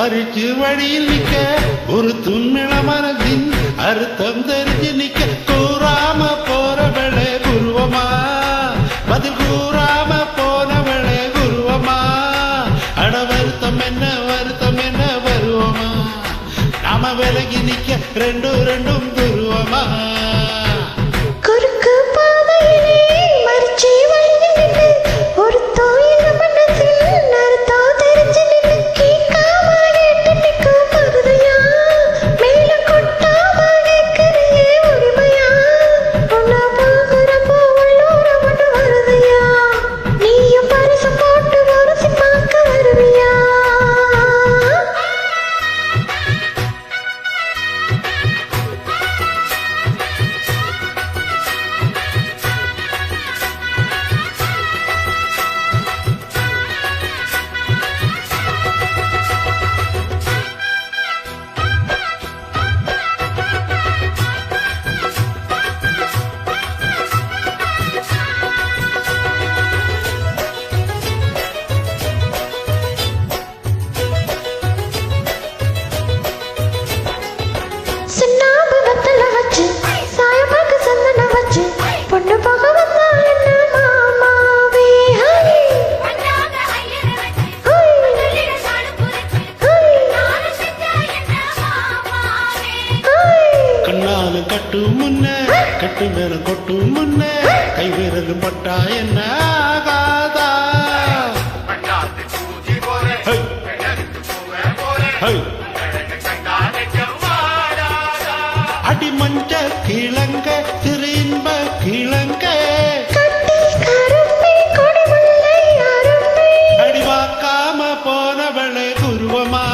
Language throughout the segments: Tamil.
பறிச்சு வழியில் நிக்க ஒரு துண்மிள மனதின் அர்த்தம் தெரிஞ்சு நிக்க கூறாம போறவளே குருவமா பதில் கூறாம போனவளே குருவமா அட வருத்தம் என்ன வருவமா நாம விலகி நிக்க ரெண்டும் துருவமா குறுக்கு பாதையிலே மறிச்சி வழியில் நின்று ஒரு தோயில மனசில் நறுத்தோ தெரிஞ்சு நின்று கேட்காம கேட்டு நிற்கும் மருதையா மேல கொட்டாம கேட்கிறியே உரிமையா உன்னை பார்க்கிறப்போ உள்ளூர ஒன்று வருதையா நீயும் பரிசு போட்டு உரசி பார்க்க வருவியா சுண்ணாம்பு வத்தல வச்சு சாயமாக்கு சந்தன வச்சு பொண்ணு போக வந்தா என்ன மாமாவே ஹரி கண்ணாலு கட்டு முன்ன கட்டு மேல கொட்டு முன்ன கை விரலும் பட்டா என்ன ஆகாதா அடி மஞ்ச கிழங்க திரு இன்ப கிழங்க அடிவாக்காம போனவளே குருவமா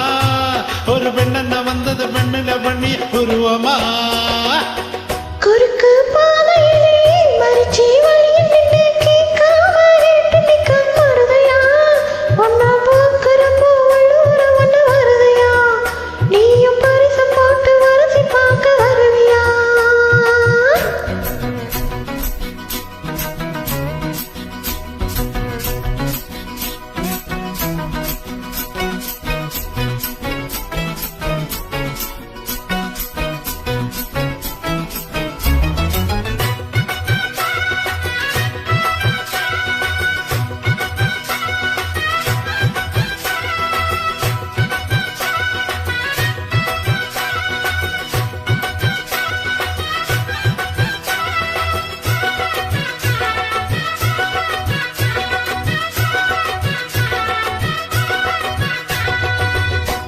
ஒரு பெண்ணென்ன வந்தது பெண்ணில பண்ணி குருவமா குறுக்கு பாதையிலே மறிச்சி வழியில் நின்று கேட்காம கேட்டு நிற்க மருதையா ஒன்னா பார்க்கிறப்போ உள்ளூர ஒன்று வருதையா நீயும் பரிசு போட்டு வரசி பார்க்க வருவியா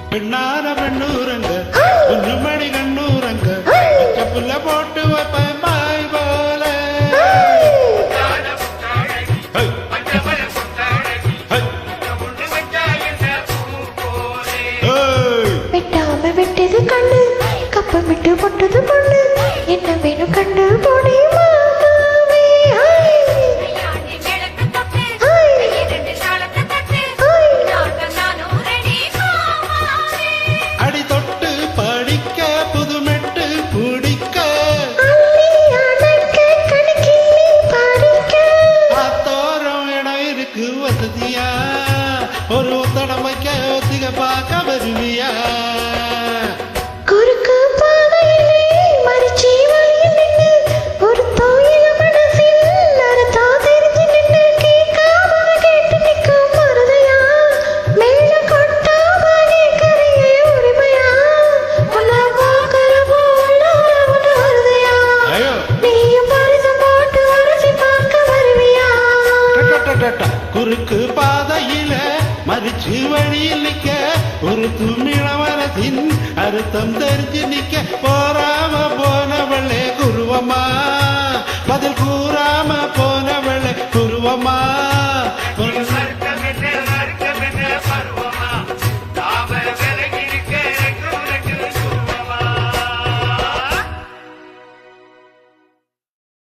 பெண்ணார பெண்ணூரங்க ஒன்று மணி கண்ணூரங்க கப்புல போட்டு வைப்பேன் பாய் போல வெட்டாம வெட்டது கண்ணு கப்பம் விட்டு பொட்டது பொண்ணு என்ன வேணும் கண்ணு போனே